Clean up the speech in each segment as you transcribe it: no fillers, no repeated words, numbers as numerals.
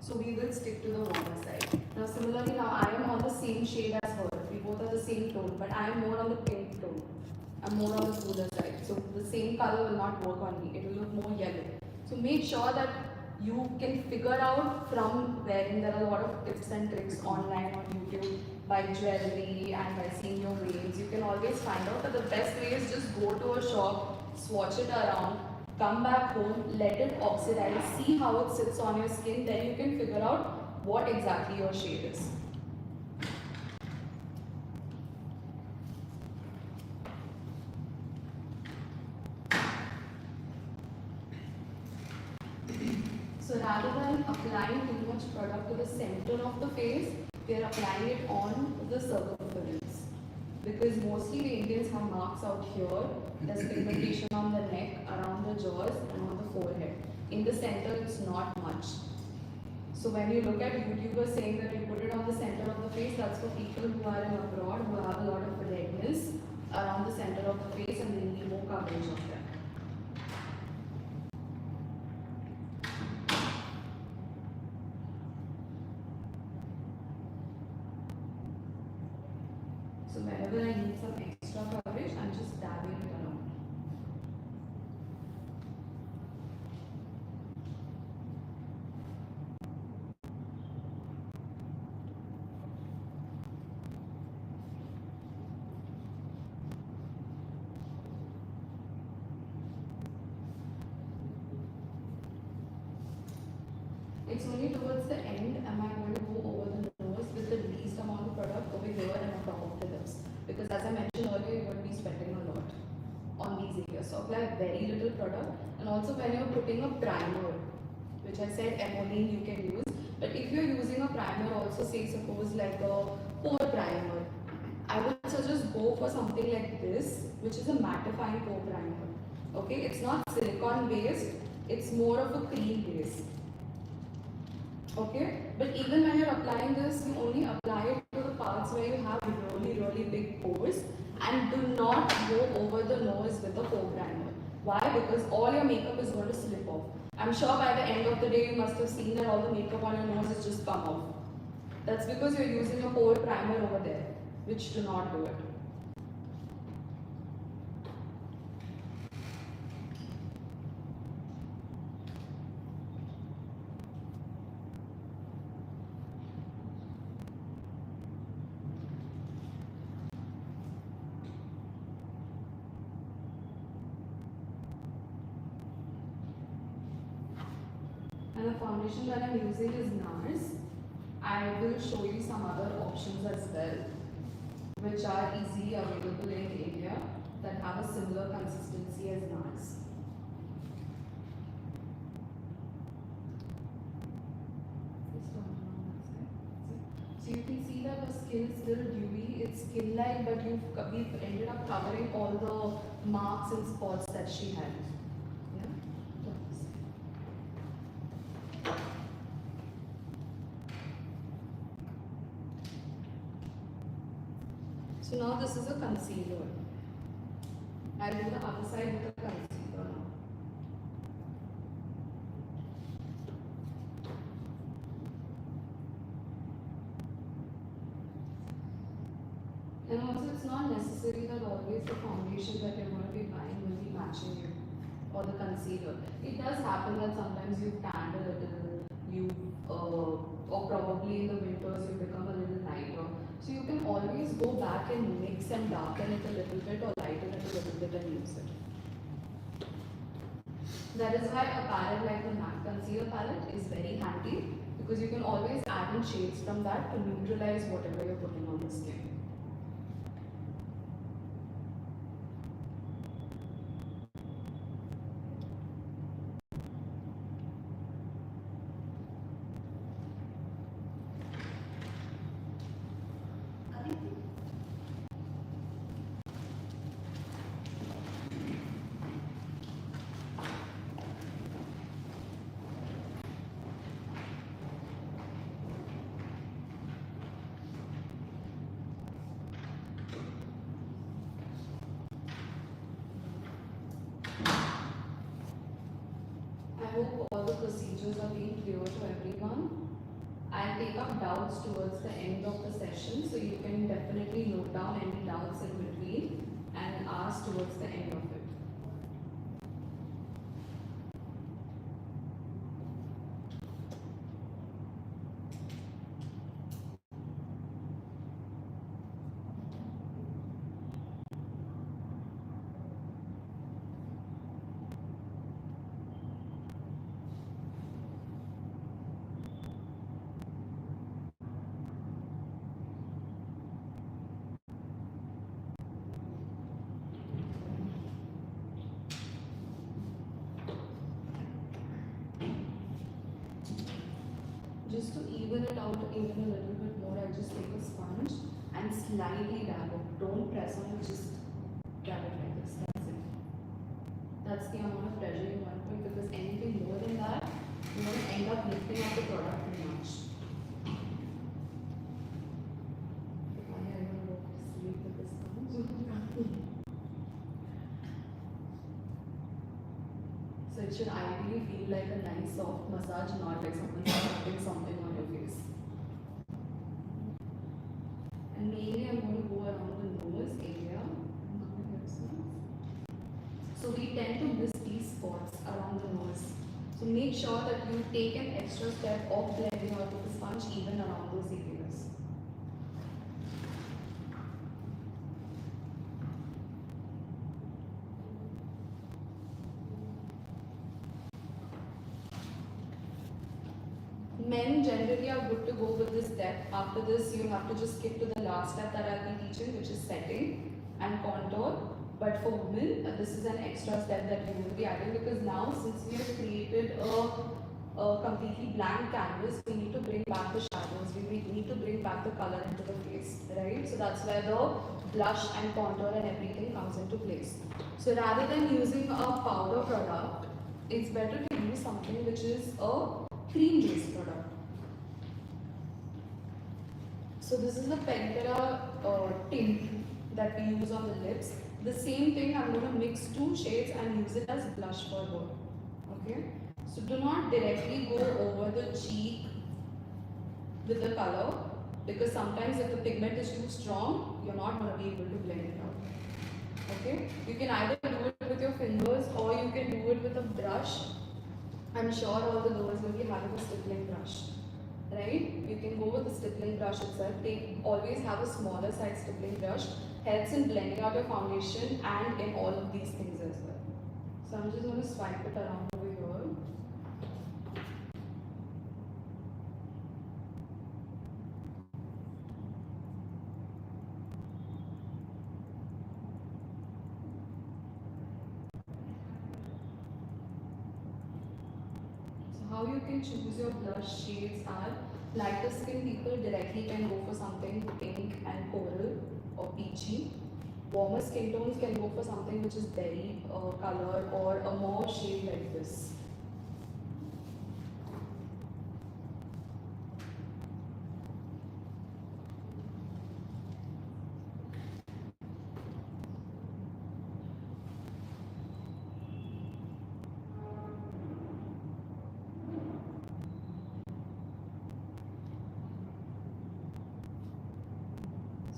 So we will stick to the warmer side. Now similarly, now I am on the same shade as her. We both are the same tone, but I am more on the pink tone. I'm more on the cooler side. So the same color will not work on me. It will look more yellow. So make sure that you can figure out from wherein there are a lot of tips and tricks online on YouTube by jewelry and by seeing your waves. You can always find out, but the best way is just go to a shop, swatch it around, come back home, let it oxidize, see how it sits on your skin, then you can figure out what exactly your shade is. So rather than applying too much product to the center of the face, we are applying it on the circumference. Because mostly the Indians have marks out here, there's pigmentation on the neck, around the jaws and on the forehead. In the center it's not much. So when you look at YouTubers saying that you put it on the center of the face, that's for people who are in abroad, who have a lot of redness around the center of the face and they need more coverage of them. So whenever I need some extra coverage, I'm just dabbing it around. It's only towards the end am I going to go over the nose with the least amount of product over here and on top of the lips. Because as I mentioned earlier, you're going to be sweating a lot on these areas. So apply very little product. And also when you're putting a primer, which I said emollient you can use. But if you're using a primer also, say suppose like a pore primer, I would suggest go for something like this, which is a mattifying pore primer. Okay, it's not silicone based, it's more of a cream base. Okay, but even when you're applying this, you only apply it to the parts where you have really big pores, and do not go over the nose with a pore primer. Why? Because all your makeup is going to slip off. I'm sure by the end of the day you must have seen that all the makeup on your nose has just come off. That's because you're using a pore primer over there, which do not do it. And the foundation that I'm using is NARS. I will show you some other options as well, which are easily available in India that have a similar consistency as NARS. So you can see that the skin is still dewy, it's skin-like, but we've ended up covering all the marks and spots that she had. So now this is a concealer. I'll do the other side with the concealer now. And also it's not necessary that always the foundation that you're going to be buying will be matching you or the concealer. It does happen that sometimes you tanned a little, or probably in the winters you become a little lighter. So you can always go back and mix and darken it a little bit or lighten it a little bit and use it. That is why a palette like the MAC Concealer palette is very handy, because you can always add in shades from that to neutralize whatever you're putting on the skin. I hope all the procedures are being clear to everyone. up doubts towards the end of the session, so you can definitely note down any doubts in between and ask towards the end of it. Just to even it out even a little bit more, I just take a sponge and slightly dab it. Don't press on it, just dab it like this. That's it. That's the amount of pressure you want to put, because anything more than that, you're going to end up lifting up the product too much. Why I don't go to sleep with this sponge? So it should ideally feel like a nice soft massage, not like someone's rubbing something on your face. And mainly I'm going to go around the nose area. So we tend to miss these spots around the nose. So make sure that you take an extra step of blending out with the sponge even around those areas. Men generally are good to go with this step. After this, you have to just skip to the last step that I'll be teaching, which is setting and contour. But for women, this is an extra step that you will be adding, because now since we have created a completely blank canvas, we need to bring back the shadows, we need to bring back the color into the face, right? So that's where the blush and contour and everything comes into place. So rather than using a powder product, it's better to use something which is a cream-based product. So this is the Pentera tint that we use on the lips. The same thing, I'm going to mix two shades and use it as blush for her. Okay? So do not directly go over the cheek with the color, because sometimes if the pigment is too strong, you're not going to be able to blend it out. Okay? You can either do it with your fingers or you can do it with a brush. I'm sure all the girls will be having a stippling brush, right? You can go with the stippling brush itself. Always have a smaller size stippling brush. Helps in blending out your foundation and in all of these things as well. So I'm just going to swipe it around over here. How you can choose your blush shades are, lighter skin people directly can go for something pink and coral or peachy. Warmer skin tones can go for something which is berry color or a more shade like this.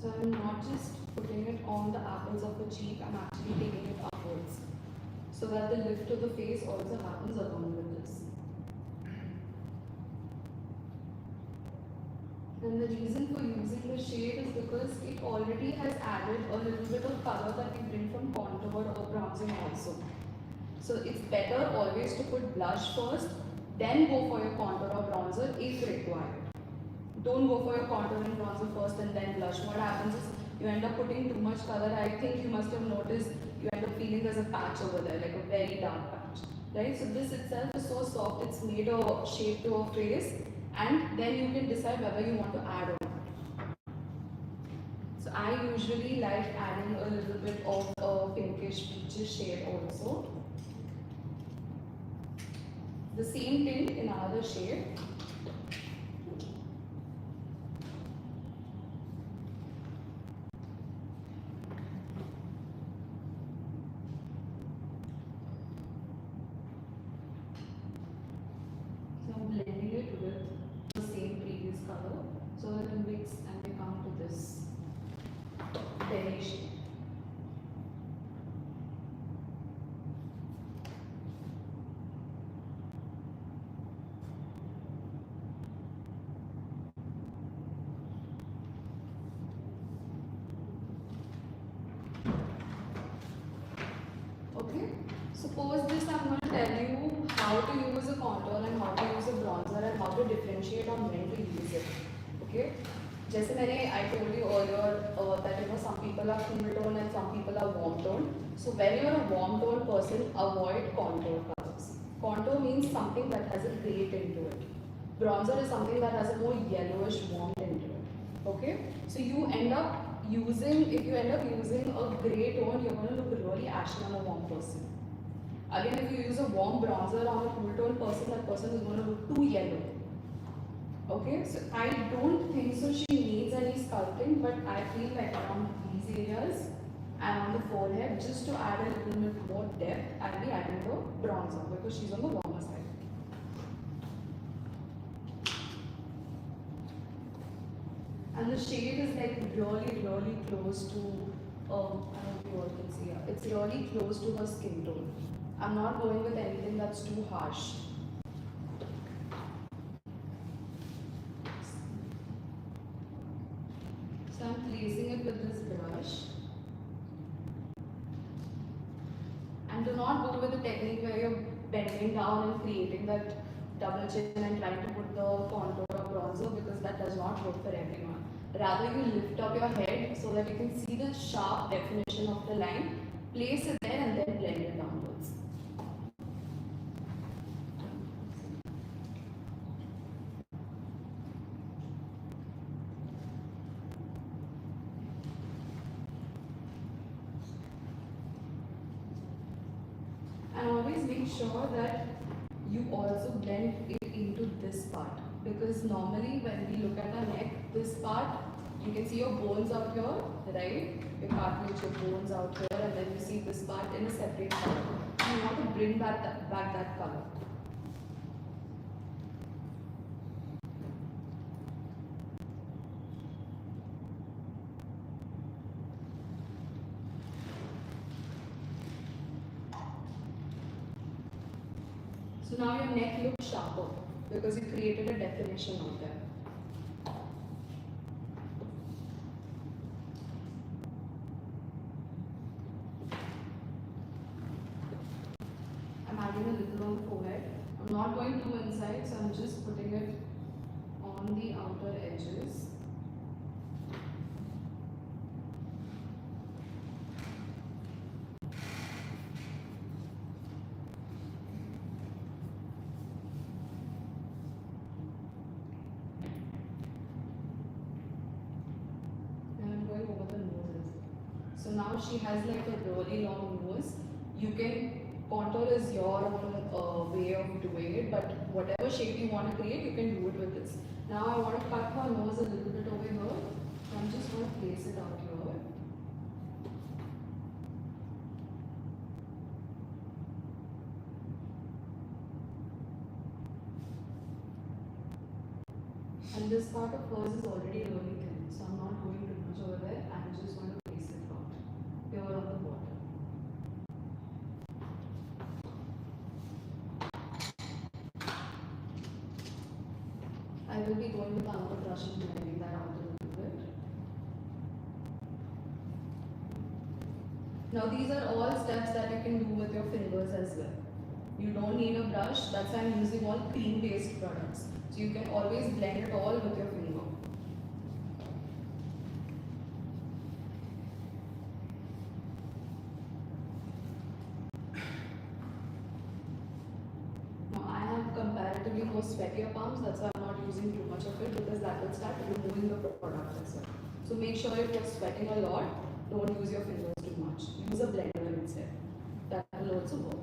So I'm not just putting it on the apples of the cheek, I'm actually taking it upwards, so that the lift of the face also happens along with this. And the reason for using the shade is because it already has added a little bit of color that we bring from contour or bronzing also. So it's better always to put blush first, then go for your contour or bronzer if required. Don't go for your contour and bronzer first and then blush. What happens is you end up putting too much color. I think you must have noticed you end up feeling there's a patch over there, like a very dark patch. Right? So this itself is so soft, it's made a shape to a face, and then you can decide whether you want to add or not. So I usually like adding a little bit of a pinkish peachish shade also. The same thing in another shade. So I'm blending it with the same previous color. tell you how to use a contour and how to use a bronzer and how to differentiate on when to use it. Okay? जैसे मैंने I told you earlier that some people are cool tone and some people are warm tone. So when you're a warm tone person, avoid contour colors. Contour means something that has a grey tint to it. Bronzer is something that has a more yellowish warm tint to it. Okay? So you end up using, if you end up using a grey tone, you're going to look really ashy on a warm person. Again, if you use a warm bronzer on a cool tone person, that person is going to look too yellow. Okay, so I don't think so she needs any sculpting, but I feel like around these areas and on the forehead, just to add a little bit more depth, I'll be adding the bronzer because she's on the warmer side. And the shade is like really close to, I don't know if you all can see, it's really close to her skin tone. I'm not going with anything that's too harsh. So I'm placing it with this brush. And do not go with the technique where you're bending down and creating that double chin and trying to put the contour or bronzer, because that does not work for everyone. Rather, you lift up your head so that you can see the sharp definition of the line, place it there and then blend it downwards. And always make sure that you also blend it into this part, because normally when we look at our neck, this part, you can see your bones out here, right? Your cartilage, your bones out here, and then you see this part in a separate color. You want to bring back that color. So now your neck looks sharper because you created a definition out there. I'm adding a little on the forehead. I'm not going too inside, so I'm just putting it on the outer edges. So now she has like a really long nose. You can, contour is your own way of doing it, but whatever shape you want to create, you can do it with this. Now I want to cut her nose a little bit over here. So I'm just going to place it out here. And this part of hers is already really thin, so I'm not going too much over there. I'm just going to place it out here on the bottom. I will be going with another brush and blending that out a little bit. Now these are all steps that you can do with your fingers as well. You don't need a brush, that's why I'm using all cream based products. So you can always blend it all with your finger. Now I have comparatively more sweatier palms, that's why I'm not using too much of it, because that will start removing the product as well. So make sure if you're sweating a lot, don't use your fingers too much. Use a blender instead. That will also work.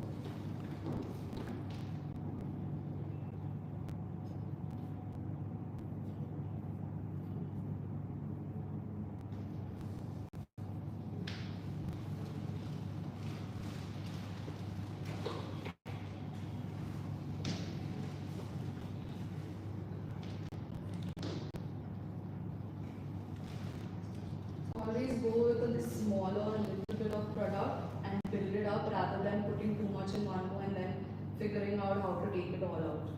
Always go with a smaller little bit of product and build it up rather than putting too much in one go and then figuring out how to take it all out.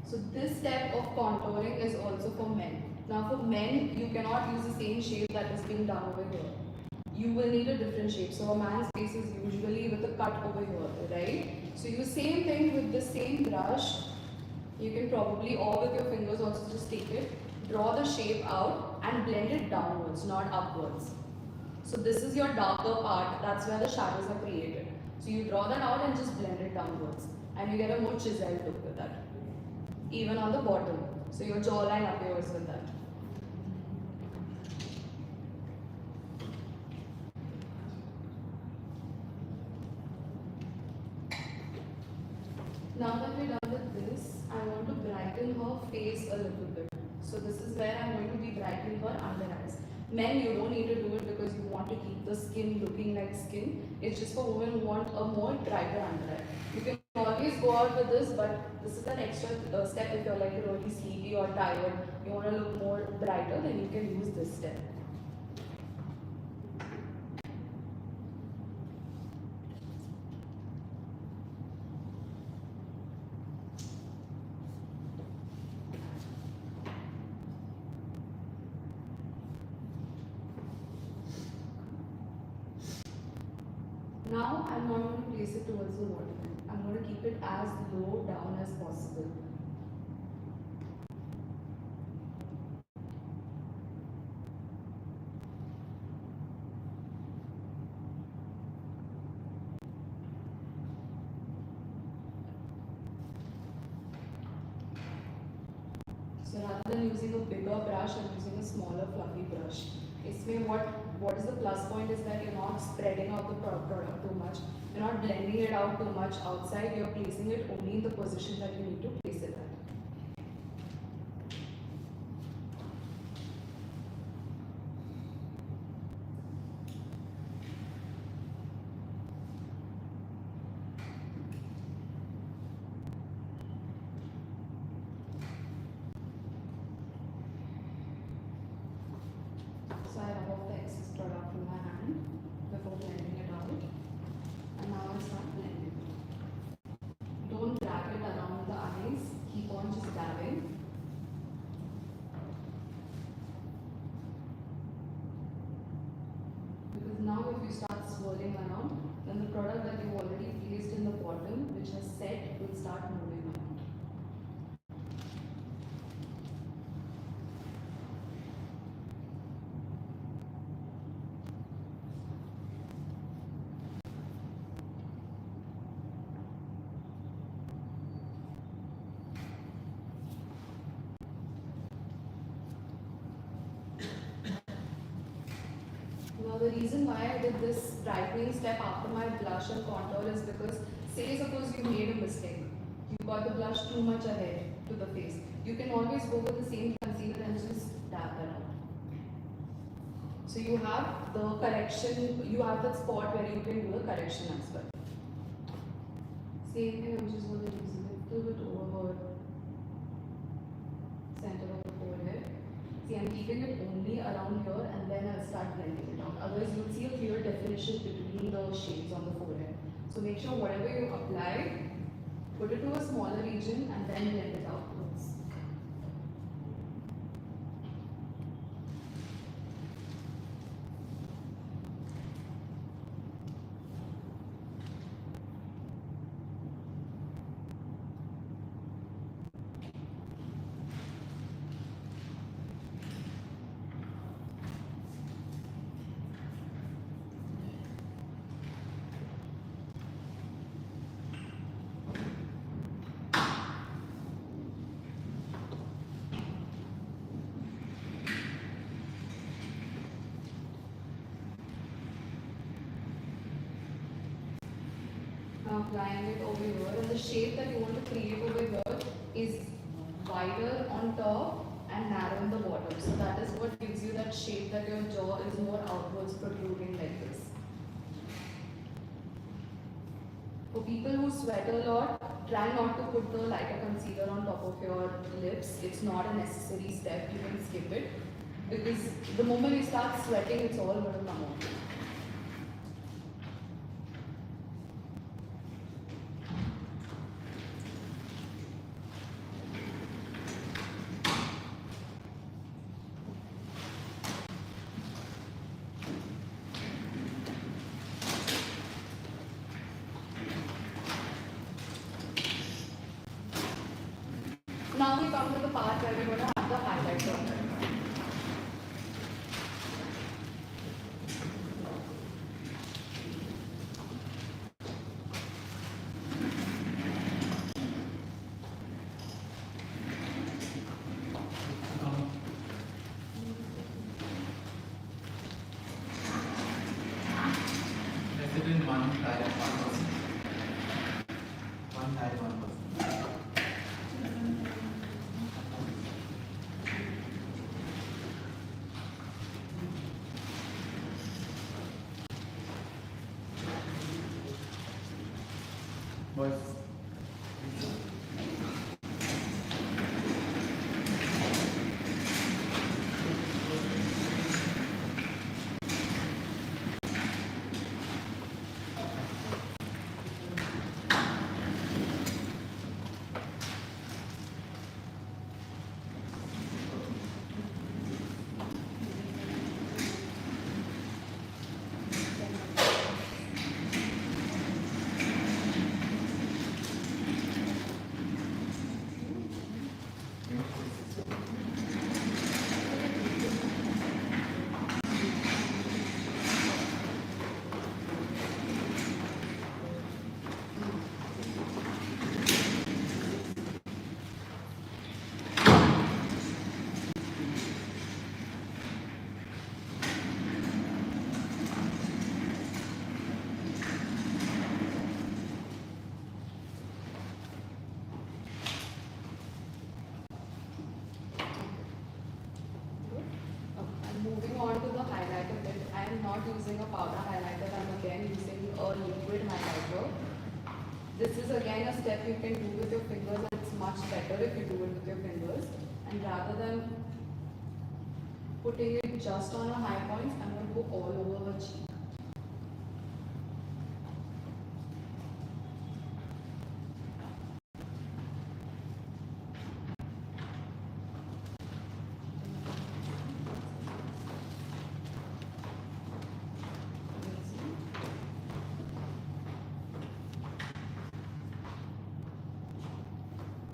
So this step of contouring is also for men. Now for men, you cannot use the same shape that is being done over here. you will need a different shape. So a man's face is usually with a cut over here, right? So you same thing with the same brush. You can probably, or with your fingers also, just take it, draw the shape out and blend it downwards, not upwards. So this is your darker part, that's where the shadows are created. So you draw that out and just blend it downwards, and you get a more chiseled look with that. Even on the bottom. So your jawline appears with that. Now that we're done with this, I want to brighten her face a little bit. So this is where I'm going to be brightening her under eyes. Men, you don't need to do it because you want to keep the skin looking like skin. It's just for women who want a more brighter under eye. You can always go out with this, but this is an extra step if you're like really sleepy or tired. You want to look more brighter, then you can use this step. Now I'm not going to place it towards the waterline. I'm going to keep it as low down as possible. So rather than using a bigger brush, I'm using a smaller fluffy brush. What is the plus point is that you're not spreading out the product too much. You're not blending it out too much outside. You're placing it only in the position that you need to place it at. So I rub off the excess product from my hand before blending it out. And now I'll start blending. Don't drag it around the eyes. Keep on just dabbing. Because now if you start swirling around, then the product that you've already placed in the bottom, which has set, will start moving around. Now the reason why I did this brightening step after my blush and contour is because, say suppose you made a mistake. You got the blush too much ahead to the face. You can always go with the same concealer and just dab that out. So you have the correction, you have that spot where you can do the correction as well. Same thing, I'm just going to use a little bit over her center of the forehead. See, I'm keeping it only around here and then I'll start blending it out. Otherwise, you'll see a clear definition between the shades on the forehead. So make sure whatever you apply, put it to a smaller region and then blend it outwards. Now applying it over here, and the shape that you want to create over here is wider on top and narrow in the bottom. So that is what gives you that shape that your jaw is more outwards protruding like this. For people who sweat a lot, try not to put the lighter concealer on top of your lips. It's not a necessary step, you can skip it. Because the moment you start sweating, it's all going to come out. now we come to the part where we're going to have the highlighter. Moving on to the highlighter bit, I am not using a powder highlighter, I am again using a liquid highlighter. This is again a step you can do with your fingers, and it's much better if you do it with your fingers. And rather than putting it just on her high points, I'm going to go all over her cheek.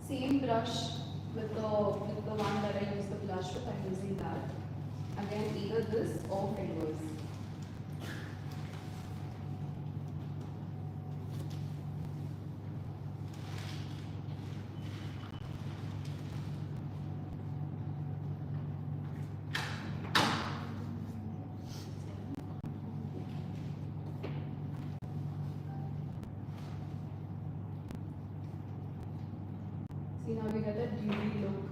Same brush with the one that I use the blush with, I'm using that. Again, either this or fingers. See, now we get a dewy look,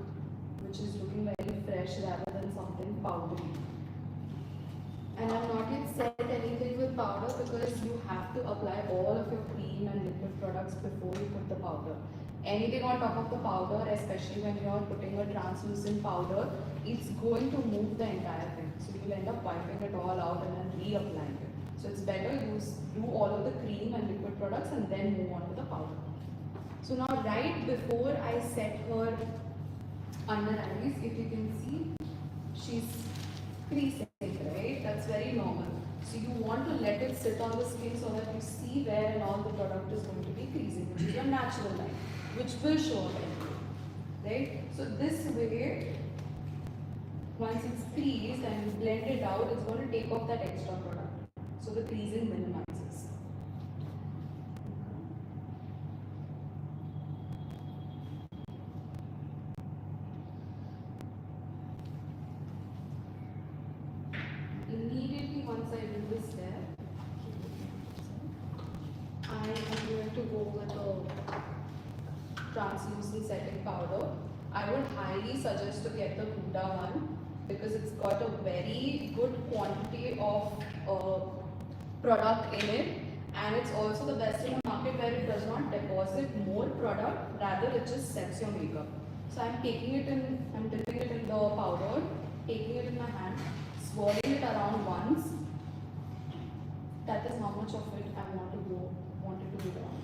which is looking very fresh rather than something powdery. And I've not yet said anything with powder because you have to apply all of your cream and liquid products before you put the powder. Anything on top of the powder, especially when you're putting a translucent powder, it's going to move the entire thing. So you'll end up wiping it all out and then reapplying it. So it's better you do all of the cream and liquid products and then move on to the powder. So now right before I set her under eyes, if you can see, she's creasing, right? That's very normal. So you want to let it sit on the skin so that you see where and all the product is going to be creasing, which is your natural line, which will show up anyway, right? So this way, once it's creased and you blend it out, it's going to take off that extra product. So the creasing minimizes. Immediately once I do this step, I am going to go with a translucent setting powder. I would highly suggest to get the Huda one because it's got a very good quantity of product in it, and it's also the best in the market where it does not deposit more product, rather it just sets your makeup. So I'm taking it in, I'm dipping it in the powder, taking it in my hand, swirling it around once. That is how much of it I want it to go down.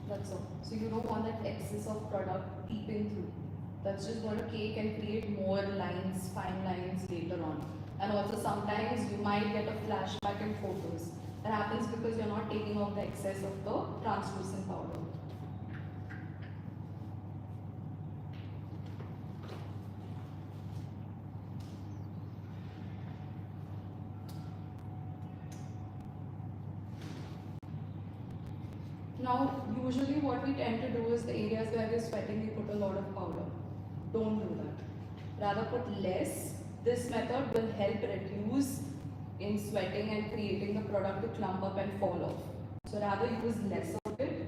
That's all. So you don't want that excess of product peeping through. That's just going to cake and create more lines, fine lines later on. And also sometimes you might get a flashback in photos. That happens because you're not taking off the excess of the translucent powder. Now, usually what we tend to do is the areas where we're sweating, we put a lot of powder. Don't do that. Rather put less. This method will help reduce in sweating and creating the product to clump up and fall off. So rather use less of it.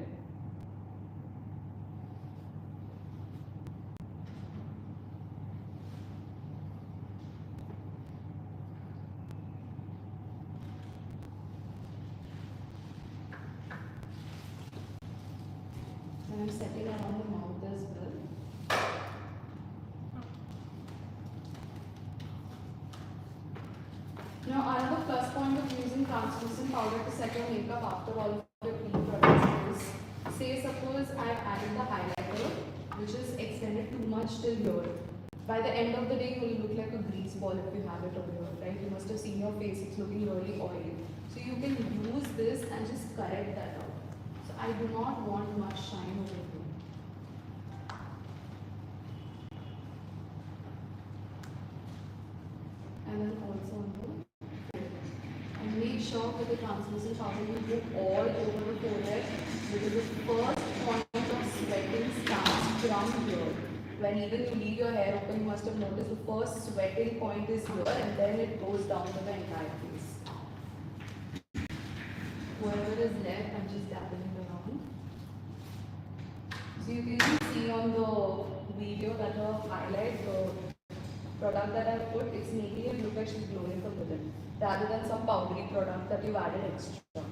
And I'm setting around the mouth as well. Now another plus point of using translucent powder to set your makeup after all of your cream products is, say suppose I've added the highlighter which is extended too much till here. By the end of the day you will look like a grease ball if you have it over here, right? You must have seen your face, it's looking really oily. So you can use this and just correct that out. So I do not want much shine over here. And then also on the, and make sure that the translucent powder you put all over the forehead, because the first point of sweating starts from here. When even you leave your hair open, you must have noticed the first sweating point is here and then it goes down to the entire face. Whatever is left, I'm just dabbing it around. So you can see on the video that the highlight, the product that I put, it's making it look like she's glowing from within, rather than some powdery product that you've added extra.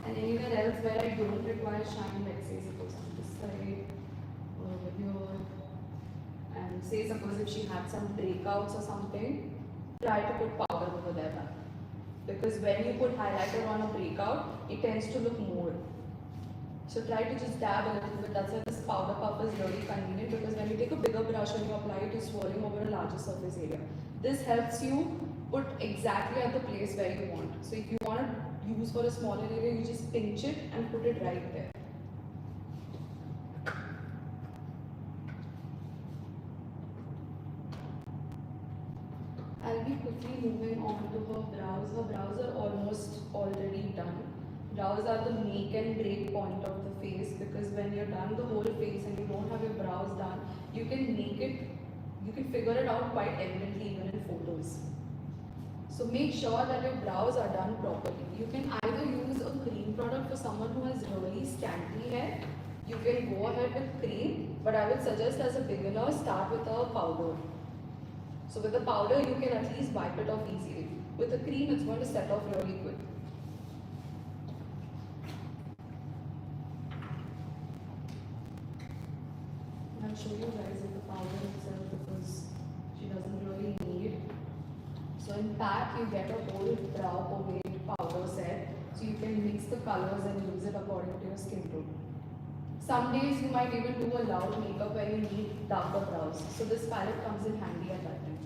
And anywhere else where I don't require shine, let's say suppose on this side, over here, and say suppose if she had some breakouts or something, try to put powder over there back. Because when you put highlighter on a breakout, it tends to look more. So try to just dab a little bit. That's why this powder puff is really convenient, because when you take a bigger brush and you apply it, you're swirling over a larger surface area. This helps you put exactly at the place where you want. So if you want to use for a smaller area, you just pinch it and put it right there. I'll be quickly moving on to her brows. Her brows are almost already done. Brows are the make and break point of the face, because when you're done the whole face and you don't have your brows done, you can figure it out quite evidently even in photos. So make sure that your brows are done properly. You can either use a cream product for someone who has really scanty hair. You can go ahead with cream, but I would suggest as a beginner, start with a powder. So with the powder, you can at least wipe it off easily. With the cream, it's going to set off really quick. I'll show you guys with the powder itself because she doesn't really need. So in pack, you get a whole brow pomade powder set. So you can mix the colors and use it according to your skin tone. Some days you might even do a loud makeup where you need darker brows. So this palette comes in handy at that time.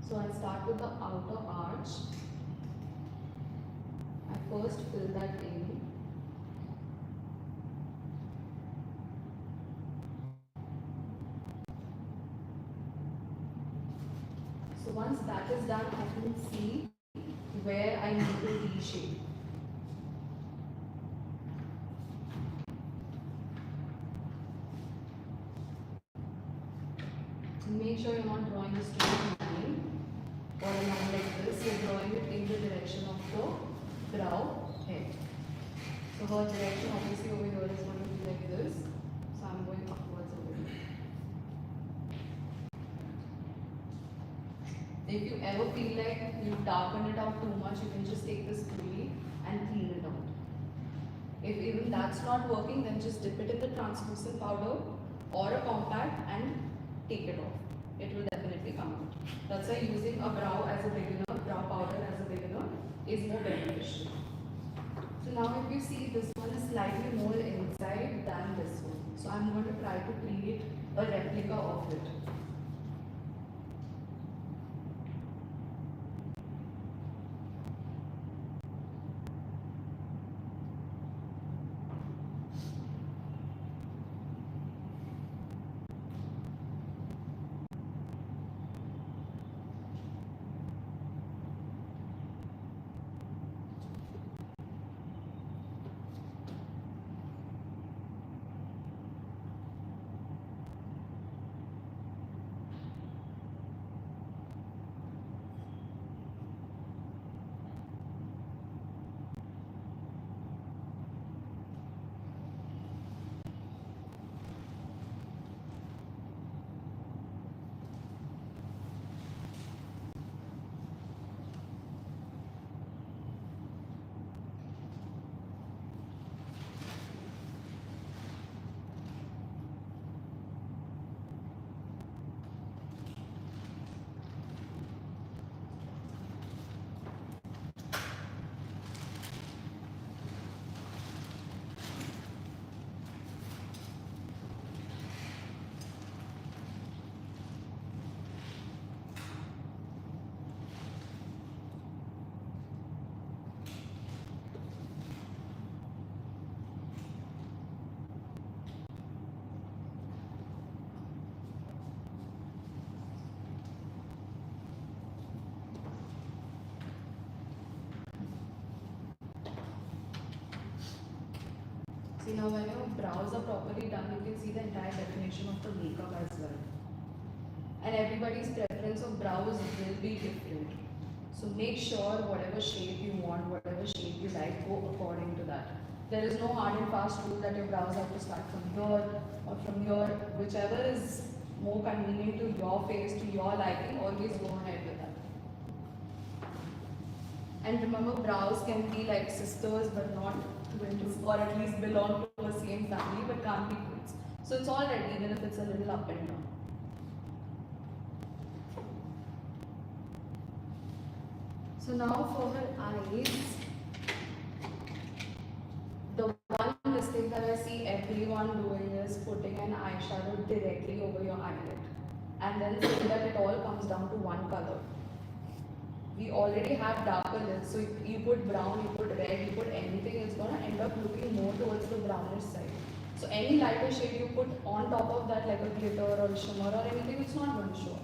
So I'll start with the outer arch. I first fill that in. So once that is done, I can see where I need to reshape. Make sure you're not drawing a straight line or a line like this. You're drawing it in the direction of the brow head. So her direction obviously over here is going to be like this. So I'm going upwards over here. If you ever feel like you darken it out too much, you can just take this spoolie and clean it out. If even that's not working, then just dip it in the translucent powder or a compact and take it off. It will definitely come out. That's why using a brow as a beginner, brow powder as a beginner is more beneficial. now if you see, this one is slightly more inside than this one. So I'm going to try to create a replica of it. See, now when your brows are properly done, you can see the entire definition of the makeup as well. And everybody's preference of brows will be different. So make sure whatever shape you want, whatever shape you like, go according to that. There is no hard and fast rule that your brows have to start from here or from here. Whichever is more convenient to your face, to your liking, always go ahead with that. And remember, brows can be like sisters but not twins, or at least belong to the same family but can't be twins. So it's alright even if it's a little up and down. So now for her eyes, the one mistake that I see everyone doing is putting an eyeshadow directly over your eyelid and then saying that it all comes down to one color. We already have darker lids, so you put brown, you put red, you put anything, it's going to end up looking more towards the brownish side. So any lighter shade you put on top of that, like a glitter or a shimmer or anything, it's not going to show.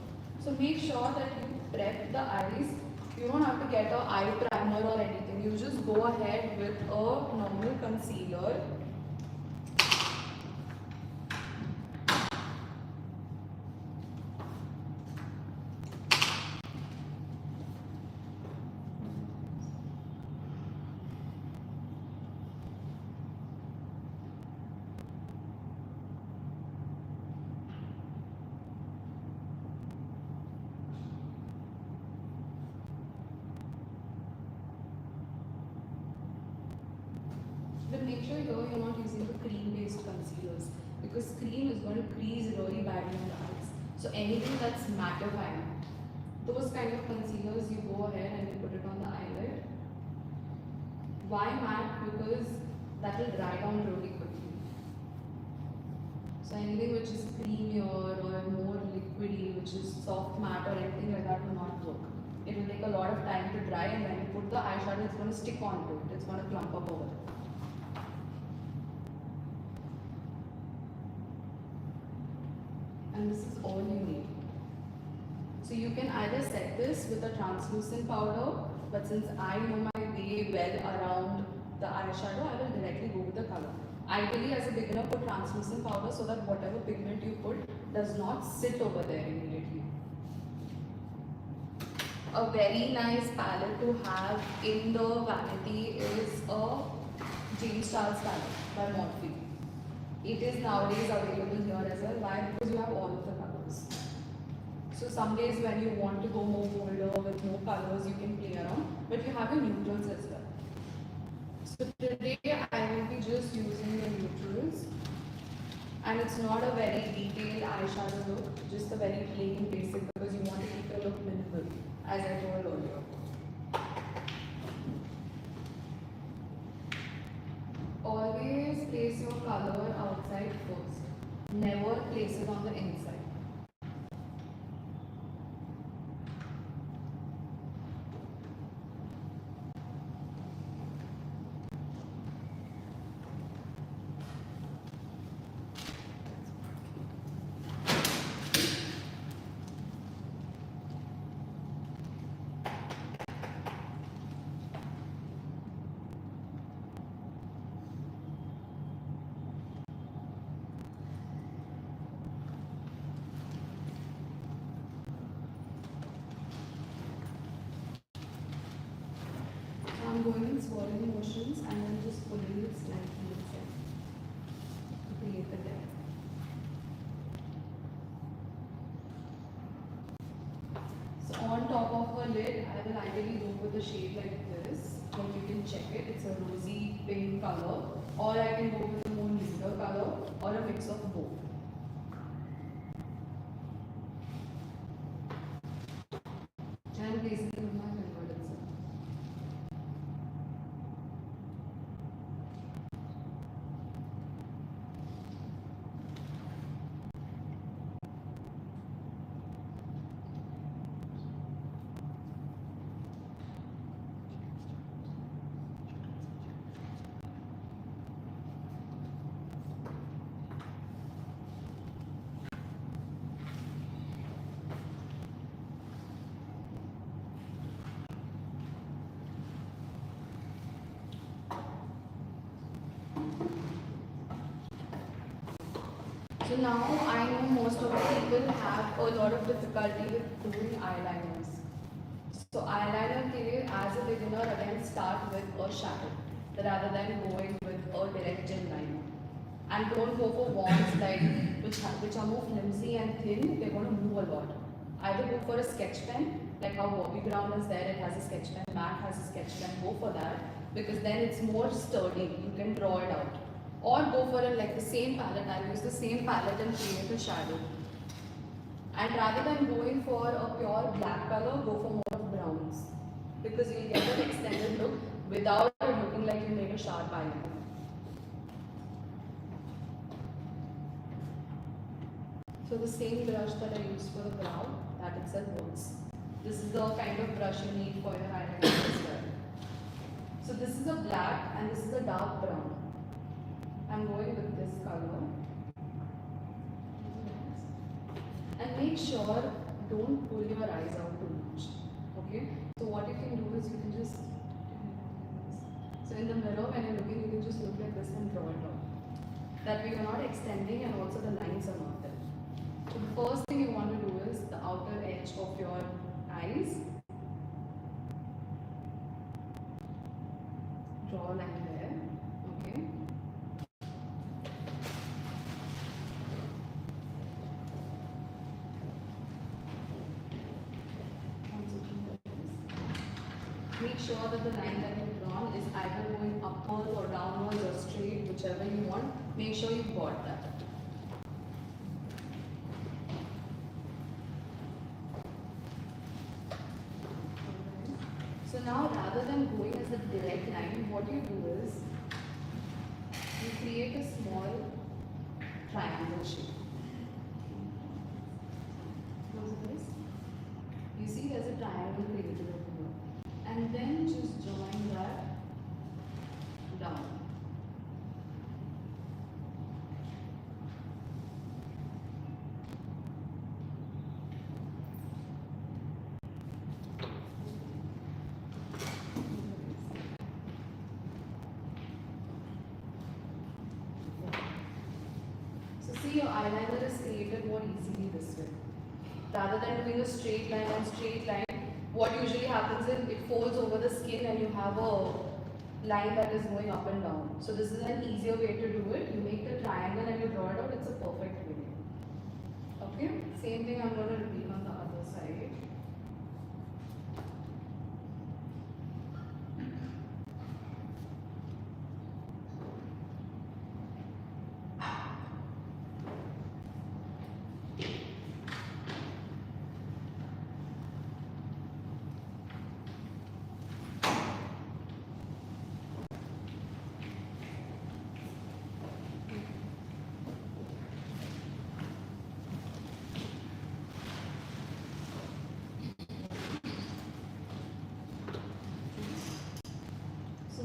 So make sure that you prep the eyes. You don't have to get an eye primer or anything. You just go ahead with a normal concealer. But make sure here you're not using the cream-based concealers, because cream is going to crease really badly in the eyes. So anything that's mattifying, those kind of concealers, you go ahead and you put it on the eyelid. Why matte? Because that will dry down really quickly. So anything which is creamier or more liquidy, which is soft matte or anything like that will not work. It will take a lot of time to dry, and when you put the eyeshadow, it's going to stick onto it. It's going to clump up over it. And this is all you need. So you can either set this with a translucent powder, but since I know my way well around the eyeshadow, I will directly go with the color. Ideally, as a beginner, put translucent powder so that whatever pigment you put does not sit over there immediately. A very nice palette to have in the vanity is a James Charles palette by Morphe. It is nowadays available here as well. Why? Because you have all of the colors. So some days when you want to go more bolder with more colors, you can play around, but you have your neutrals as well. So today I will be just using the neutrals, and it's not a very detailed eyeshadow look, just a very plain basic, because you want to keep the look minimal, as I told earlier. place your color outside first. Never place it on the inside. I'm going in swirling motions and then just pulling it slightly inside to create the depth. So on top of her lid, I will ideally go with a shade like this. Like you can check it, it's a rosy pink color, or I can go with a more nude color or a mix of both. And placing it with my finger itself. So now I know most of the people have a lot of difficulty with doing eyeliners. So eyeliner के लिए as a beginner again start with a shadow rather than going with a direct gel liner. And don't go for wands like which are more flimsy and thin. They're going to move a lot. Either go for a sketch pen, like how Bobbi Brown is there. It has a sketch pen. MAC has a sketch pen. Go for that because then it's more sturdy. You can draw it out. Or go for it like the same palette. I'll use the same palette and create a shadow. And rather than going for a pure black color, go for more of browns because you'll get an extended look without it looking like you made a sharp eyeliner. So the same brush that I used for the brow, that itself works. This is the kind of brush you need for your eyeliner as well. So this is a black and this is a dark brown. I'm going with this color. And make sure don't pull your eyes out too much. Okay? So what you can do is you can just, so in the mirror when you're looking, you can just look like this and draw it out. That way you're not extending and also the lines are not there. So the first thing you want to do is the outer edge of your eyes. Draw a line there. Okay? Make sure that the line that you've drawn is either going upwards or downwards or straight, whichever you want. Make sure you've got that. So now rather than going as a direct line, what you do is you create a small triangle shape. You see there's a triangle created over here. And then just join that down. So see, your eyeliner is created more easily this way. Rather than doing a straight line and straight line, what usually happens is it folds over the skin and you have a line that is going up and down. So this is an easier way to do it. You make the triangle and you draw it out. It's a perfect way. Okay? Same thing I'm going to repeat on the other side.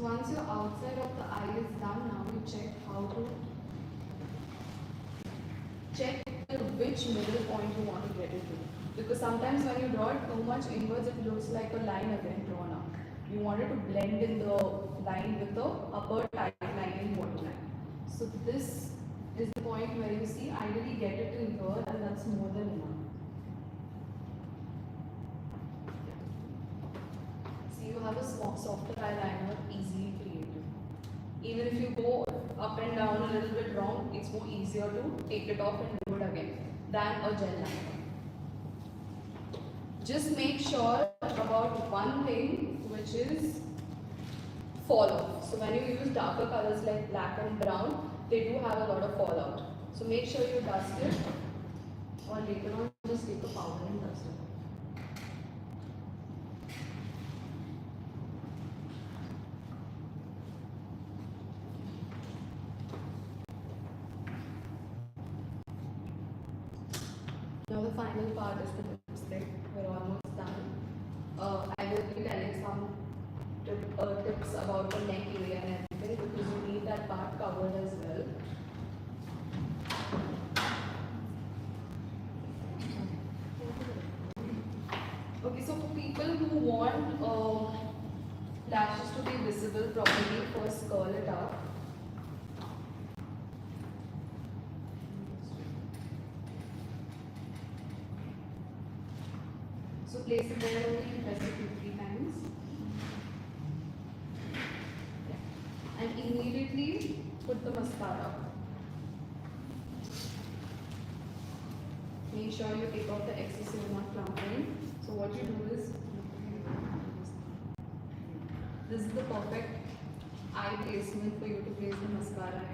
So once your outside of the eye is done, now you check how to check which middle point you want to get it to. Because sometimes when you draw it too much inwards, it looks like a line again drawn up. You want it to blend in the line with the upper tight line and bottom line. So this is the point where you see ideally get it till here, and that's more than enough. See, you have a softer eyeliner, easily created. Even if you go up and down a little bit wrong, it's more easier to take it off and do it again than a gel liner. Just make sure about one thing, which is fall off. So when you use darker colors like black and brown, they do have a lot of fallout. So make sure you dust it, or later on just take a powder and dust it. Now the final part is the lipstick. We're almost done. I will be telling some tips about the neck area and everything, because you need that part covered as well. Okay, so for people who want lashes to be visible properly, first curl it up. So place it there only and press it 2-3 times. And immediately put the mascara. Make sure you take out the excess so you're not clumping. So what you do is, this is the perfect eye placement for you to place the mascara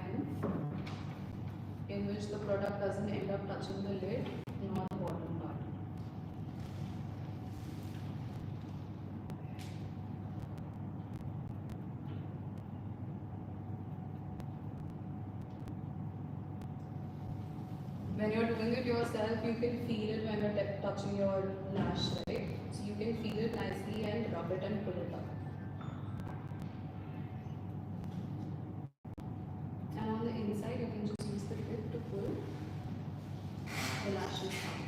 in which the product doesn't end up touching the lid nor the bottom part. When you're doing it yourself, you can feel it when you're touching your lash, right? So you can feel it nicely and rub it and pull it up. And on the inside, you can just use the tip to pull the lashes out.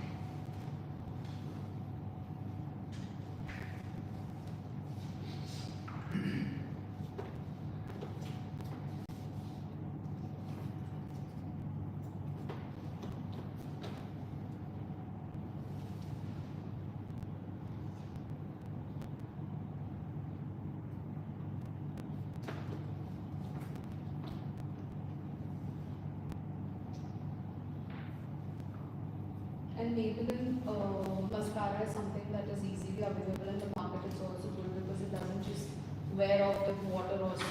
And Maybelline mascara is something that is easily available in the market. It's also good because it doesn't just wear off with water or sweat.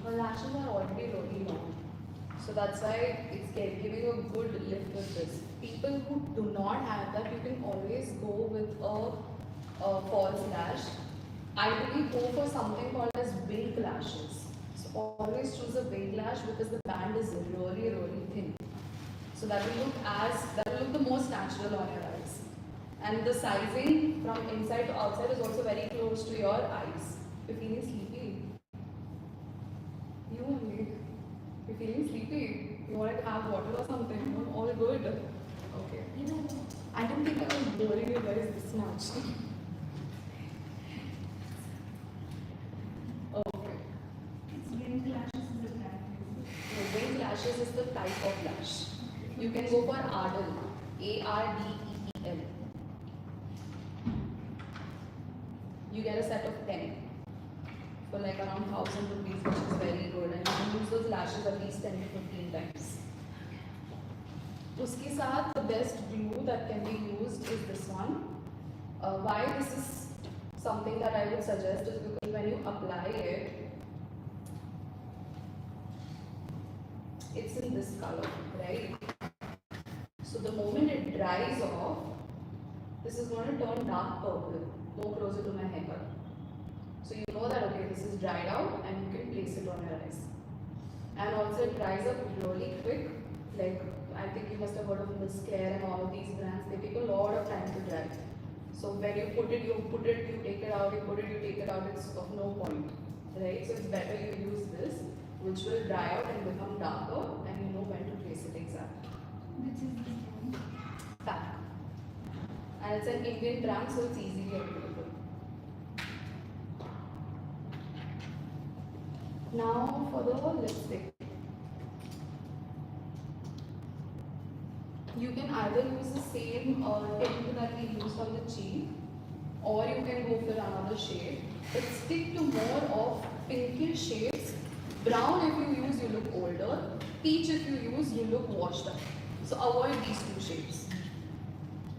Her lashes are already really long, so that's why it's giving a good lift with this. People who do not have that, you can always go with a false lash. Ideally, go for something called as wing lashes. So always choose a wing lash because the band is really thin. So that will look the most natural on your eyes. And the sizing from inside to outside is also very close to your eyes. If you're feeling sleepy, you only. You're feeling sleepy. You want to have water or something. No, all good. Okay. I don't think I was boring you guys this much. Okay. Wing lashes is the type. No, wing lashes is the type of lash. You can go for Ardell. Ardeel. You get a set of 10 for like around 1,000 rupees, which is very good, and you can use those lashes at least 10 to 15 times. Uske saath, the best glue that can be used is Why this is something that I would suggest is because when you apply it, it's in this color, right? So the moment it dries off, this is going to turn dark purple, more closer to my haircut. So you know that okay, this is dried out and you can place it on your eyes. And also it dries up really quick. Like I think you must have heard of mascara and all of these brands. They take a lot of time to dry. So when you put it, you take it out, you put it, you take it out. It's of no point, right? So it's better you use this, which will dry out and become darker, and you know when to place it exactly. Which is this one? Pack. And it's an Indian brand, so it's easily available. Now for the lipstick. You can either use the same tint that we used on the cheek, or you can go for another shade. But stick to more of pinkish shades. Brown if you use, you look older. Peach if you use, you look washed up. So avoid these two shades.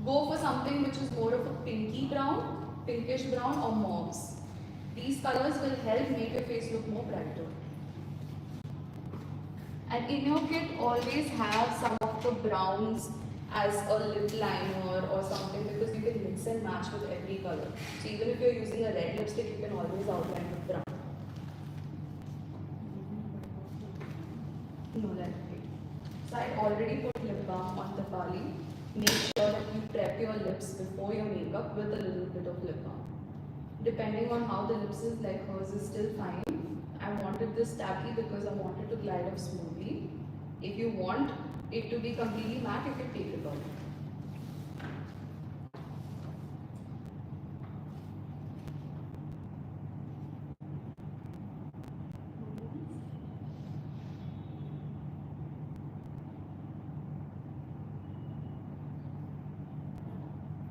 Go for something which is more of a pinky brown, pinkish brown or mauves. These colors will help make your face look more brighter. And in your kit, always have some of the browns as a lip liner or something, because you can mix and match with every color. So even if you're using a red lipstick, you can always outline with brown. No, that's okay. So I already put lip balm on the pali. Make sure that you prep your lips before your makeup with a little bit of lip balm. Depending on how the lips is, like hers is still fine. I wanted this tacky because I wanted to glide off smoothly. If you want it to be completely matte, you can take it off.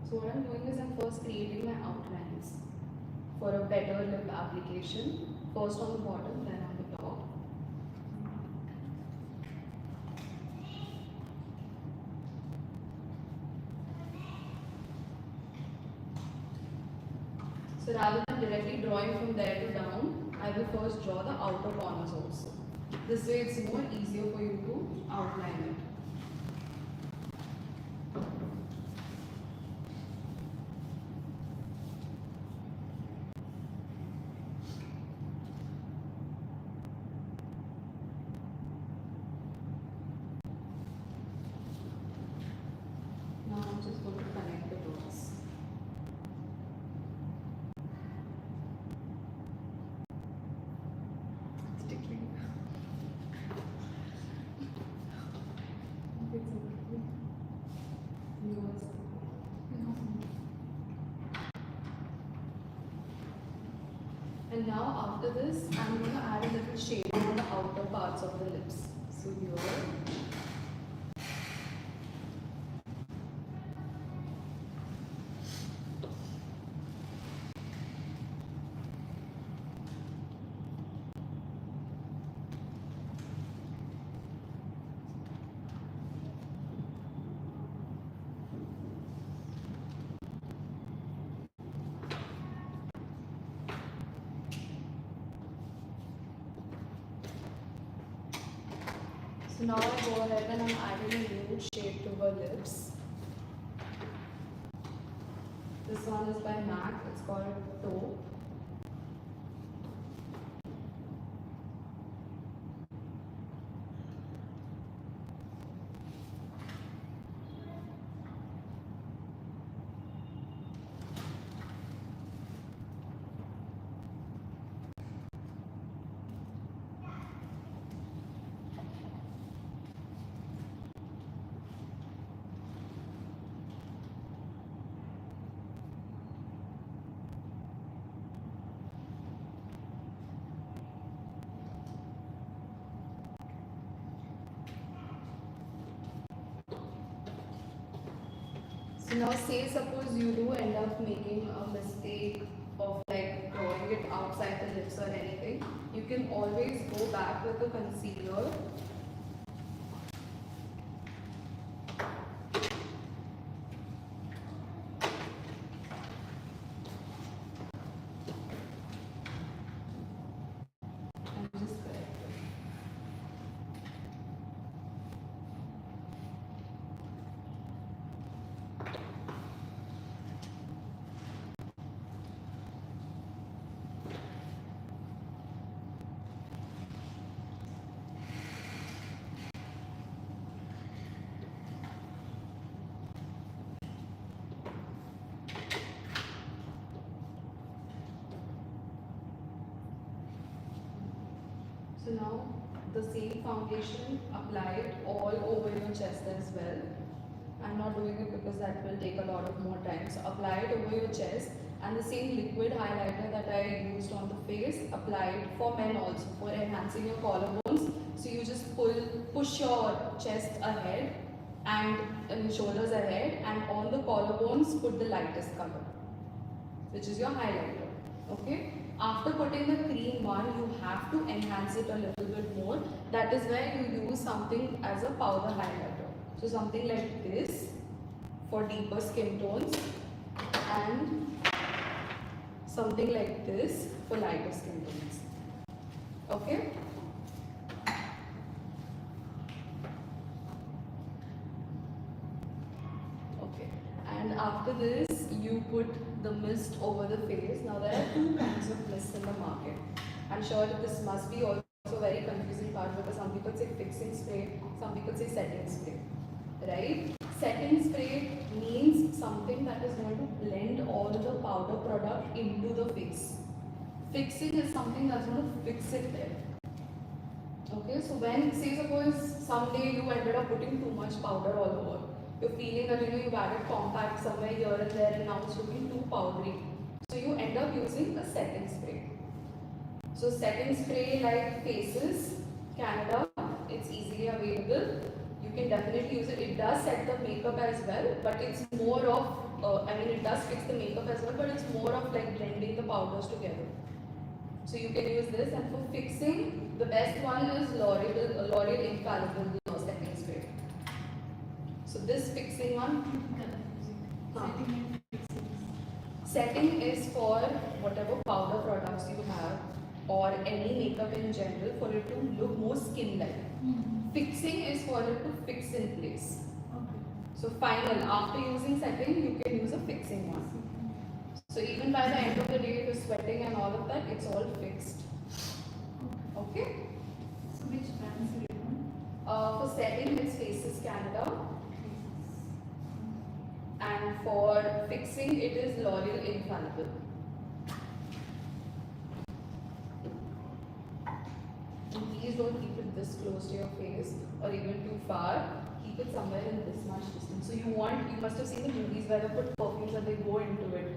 So what I'm doing is I'm first creating my outlines for a better lip application. First on the bottom, then on the top. So rather than directly drawing from there to down, I will first draw the outer corners also. This way it's more easier for you to outline it. Now I'm just going to connect the dots. Stickling. And now after this, I'm going to add a little shade on the outer parts of the lips. So here. So now I go ahead and I'm adding a nude shade to her lips. This one is by MAC, it's called Taupe. So now say suppose you do end up making a mistake of like drawing it outside the lips or anything, you can always go back with the concealer So now the same foundation, apply it all over your chest as well. I'm not doing it because that will take a lot of more time. So apply it over your chest, and the same liquid highlighter that I used on the face, apply it for men also for enhancing your collarbones. So you just push your chest ahead and shoulders ahead, and on the collarbones put the lightest color, which is your highlighter. Okay. After putting the cream one, you have to enhance it a little bit more. That is where you use something as a powder highlighter. So something like this for deeper skin tones, and something like this for lighter skin tones. Okay? Okay. And after this, you put the mist over the face. Now there are two kinds of mist in the market. I'm sure that this must be also a very confusing part, because some people say fixing spray, some people say setting spray. Right? Setting spray means something that is going to blend all the powder product into the face. Fixing is something that's going to fix it there. Okay, so when, say suppose someday you ended up putting too much powder all over, you're feeling that you've added compact somewhere here and there and now it's looking too powdery. So you end up using a setting spray. So setting spray like Faces, Canada, it's easily available. You can definitely use it. It does set the makeup as well, but it's more of, it does fix the makeup as well, but it's more of like blending the powders together. So you can use this, and for fixing, the best one is L'Oreal Infallible setting spray. So this fixing one, setting is for whatever powder products you have or any makeup in general, for it to look more skin-like. Fixing is for it to fix in place. Okay. So final, after using setting, you can use a fixing one. So even by the end of the day, you're sweating and all of that, it's all fixed. Okay? So which brands do you want? For setting, it's Faces Canada. And for fixing, it is L'Oreal Infallible. And please don't keep it this close to your face or even too far. Keep it somewhere in this much distance. So you must have seen the movies where they put perfumes and they go into it.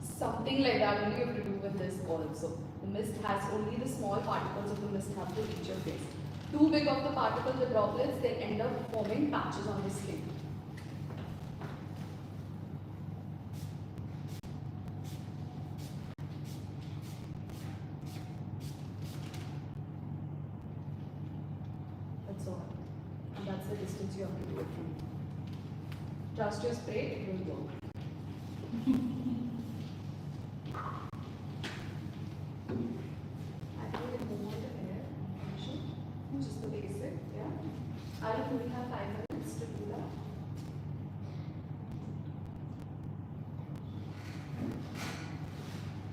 Something like that only you have to do with this also. The mist has only the small particles of the mist have to reach your face. Too big of the particles, the droplets, they end up forming patches on the skin. That's all. And that's the distance you have to do it from. Trust your spray, it will work. I think it will the hair, just the basic, yeah. I will only have 5 minutes to do that.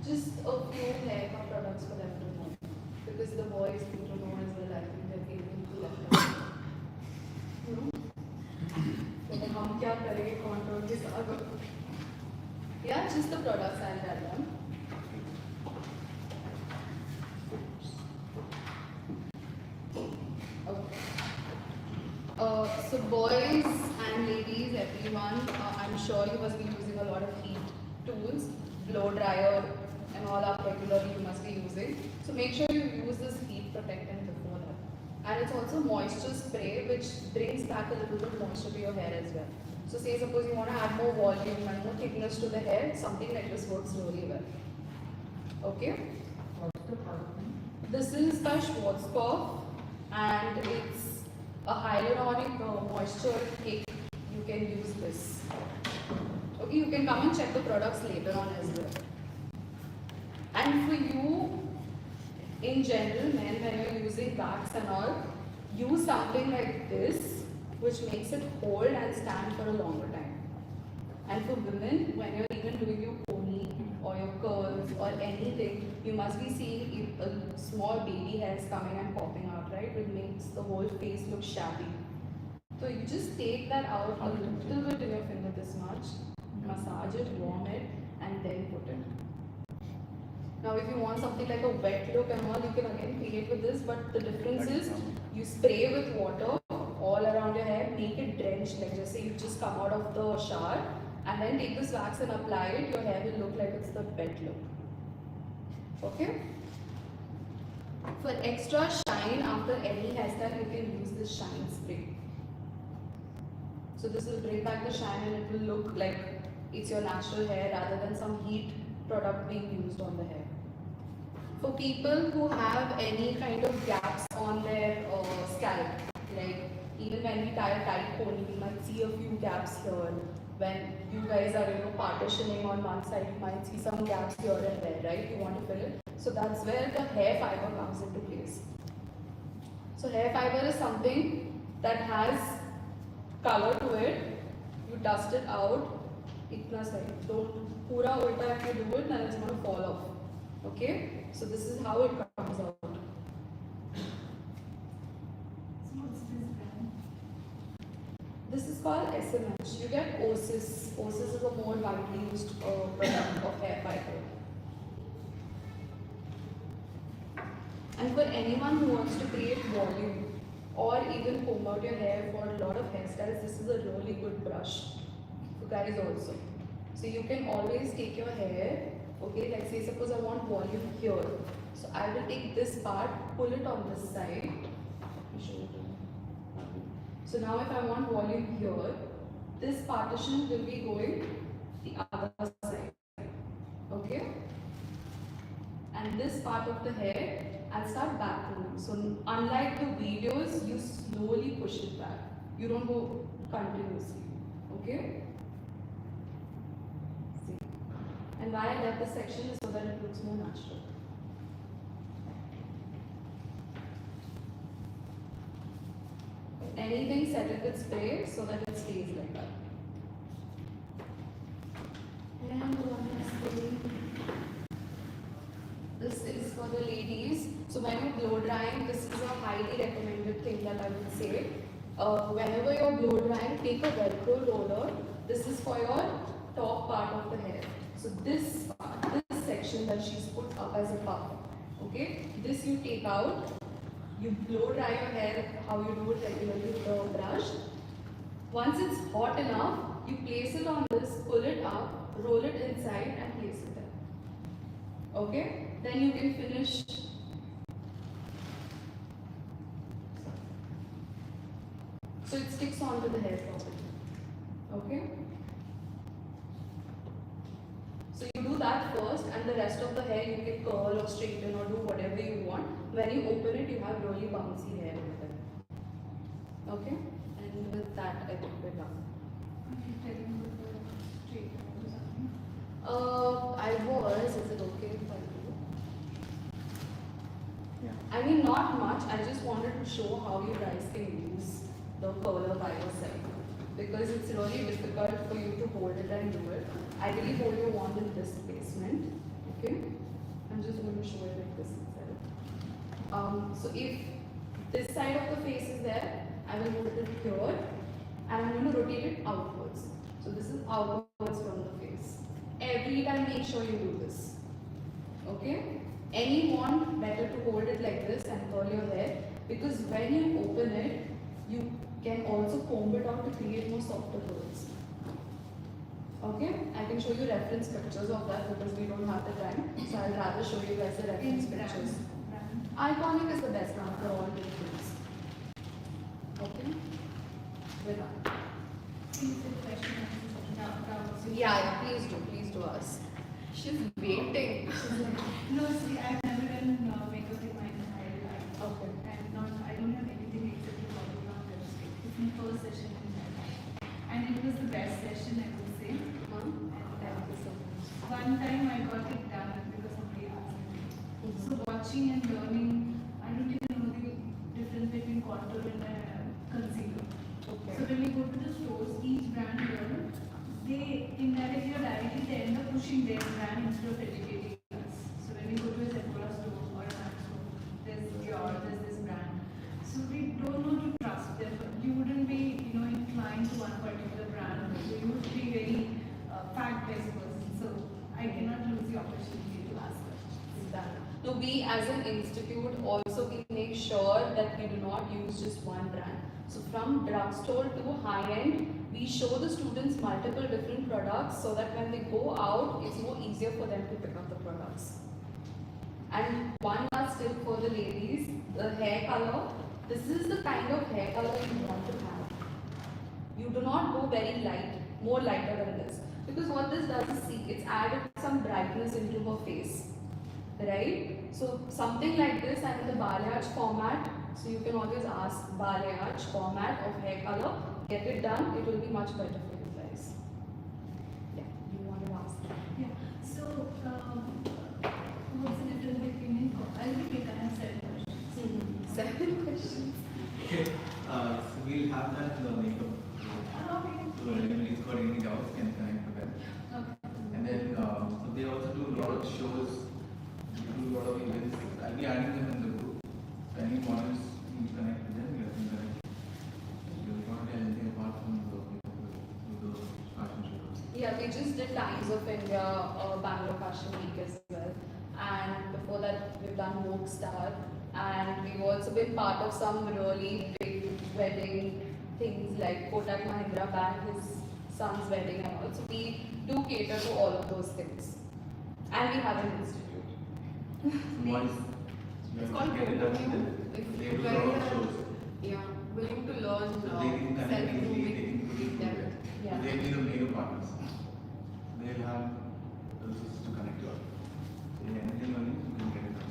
Just a few haircut products for them to know, because the boys need to know as well. I think they're feeling too left out. हम क्या करेंगे contour के साथ? Yeah, just the products I'll tell them. Okay. So boys and ladies, everyone, I'm sure you must be using a lot of heat tools, blow dryer and all up regularly you must be using. So make sure you use this heat protectant before that. And it's also moisture spray, which brings back a little bit moisture to your hair as well. So say suppose you want to add more volume and more thickness to the hair, something like this works really well. Okay? What's the product name? This is by Schwarzkopf, and it's a hyaluronic moisture cake. You can use this. Okay, you can come and check the products later on as well. And for you, in general, men, when you're using wax and all, use something like this, which makes it hold and stand for a longer time. And for women, when you're even doing your pony or your curls or anything, you must be seeing a small baby hairs coming and popping out, right? It makes the whole face look shabby. So you just take that out a little bit in your finger this much, massage it, warm it, and then put it. Now if you want something like a wet look and all, you can again create with this, but the difference is you spray with water all around your hair, make it drenched, like just say you just come out of the shower, and then take this wax and apply it, your hair will look like it's the wet look. Okay? For extra shine after any hairstyle, you can use this shine spray. So this will bring back the shine and it will look like it's your natural hair rather than some heat product being used on the hair. For people who have any kind of gaps on their scalp, like even when we tie a tight pony, you might see a few gaps here. When you guys are, partitioning on one side, you might see some gaps here and there, right? You want to fill it. So that's where the hair fiber comes into place. So hair fiber is something that has color to it. You dust it out. Itna sahi. Don't pura ulta if you do it, then it's going to fall off. Okay? So this is how it comes out. So what's this brand? This is called SMH. You get Osis. Osis is a more widely used product of hair fiber. And for anyone who wants to create volume or even comb out your hair for a lot of hairstyles, this is a really good brush. For guys also. So you can always take your hair, okay, like say suppose I want volume here. So I will take this part, pull it on this side. Let me show you. So now if I want volume here, this partition will be going the other side. Okay? And this part of the hair, I'll start back pulling. So unlike the videos, you slowly push it back. You don't go continuously. Okay? See. And why I left this section is so that it looks more natural. Anything set it with spray so that it stays like that. And one last thing. This is for the ladies. So when you're blow drying, this is a highly recommended thing that I would say. Whenever you're blow drying, take a Velcro roller. This is for your top part of the hair. So this part, this section that she's put up as a puff. Okay? This you take out. You blow dry your hair how you do it regularly with a brush. Once it's hot enough, you place it on this, pull it up, roll it inside and place it there. Okay? Then you can finish. So it sticks onto the hair properly. Okay? So you do that first and the rest of the hair you can curl or straighten or do whatever you want. When you open it, you have really bouncy hair with it. Okay? And with that, I think we're done. Are you telling me the straight or something? I was. Is it okay if I do? Yeah. I mean, not much. I just wanted to show how you guys can use the curler by yourself. Because it's really difficult for you to hold it and do it. Ideally, hold your wand in this placement. Okay? I'm just going to show it like this instead. So if this side of the face is there, I will hold it here and I'm going to rotate it outwards. So this is outwards from the face. Every time make sure you do this. Okay? Any wand, better to hold it like this and curl your hair because when you open it, you can also comb it out to create more softer curls. Okay? I can show you reference pictures of that because we don't have the time. So I'll rather show you guys the reference pictures. Brand. Iconic is the best one for all difference. Okay? We're done. Please the question answer. Yeah, please do us. She's waiting. No, see, I've never done makeup in my entire life. Okay. I don't have anything except a body on lipstick. It's my first session in my life. And it was the best session, I would say. And Thank you so much. one time I got it done because somebody asked me. So watching and learning, I don't even know the difference between contour and concealer. Okay. So when we go to the stores, each brand here, they indirectly or directly they end up pushing their brand instead of educating us. So when we go to a Sephora store or a Mac store, there's Dior, there's this brand. So we don't know to trust them. You wouldn't be, inclined to one particular brand. So you would be very fact-based person. So I cannot lose the opportunity to ask questions. we as an institute also we make sure that we do not use just one brand. So from drugstore to high-end, we show the students multiple different products so that when they go out, it's more easier for them to pick up the products. And one last tip for the ladies, the hair color. This is the kind of hair color you want to have. You do not go very light, more lighter than this. Because what this does is, see, it's added some brightness into her face. Right? So something like this and in the balayage format, so you can always ask balayage format of hair color, get it done, it will be much better for you guys. Yeah, you want to ask? Yeah. So, what's the difference between I'll be quick, I have 7 questions. 7 questions. Okay, so we'll have that in the makeup. Okay. So anybody's got any doubts can connect with them. Okay. And then so they also do a lot of shows, they do a lot of events. I'll be adding them in the group. So any models you connect with them, you can connect. You'll not get anything apart from the fashion shows. Yeah, we just did Times of India, Bangalore Fashion Week as well. And before that, we've done Vogue Star. And we've also been part of some really big wedding things like Kotak Mahindra Bank, his son's wedding, and all. So we do cater to all of those things. And we have an institute. So once you It's have called to get it done with Brightening. them, If they you do a lot of guys are- shows. Yeah, willing to learn So they can connect easily, they can put it Yeah. together. Yeah. They'll be the makeup partners. They'll have the resources to connect you all. So anything on you can get it done.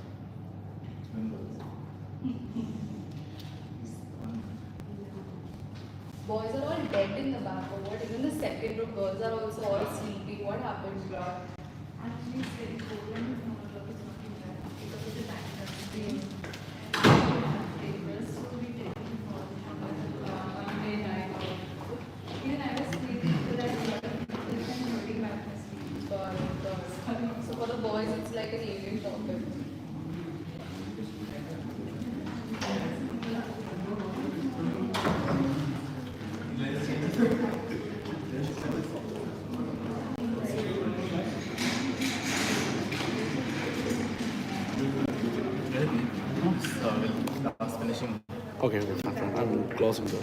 Remember this. It's on- Boys are all dead in the back or what? Even the second row girls are also all sleepy. What happened? Actually, it's very cold and the work is not too bad because of the time constraint. So we take it for one day night out. Even I was sleeping because I had a lot of people and holding back my sleep. So for the boys, it's like an alien topic. Let's see. Last finishing. Okay, fine. I'm closing the door.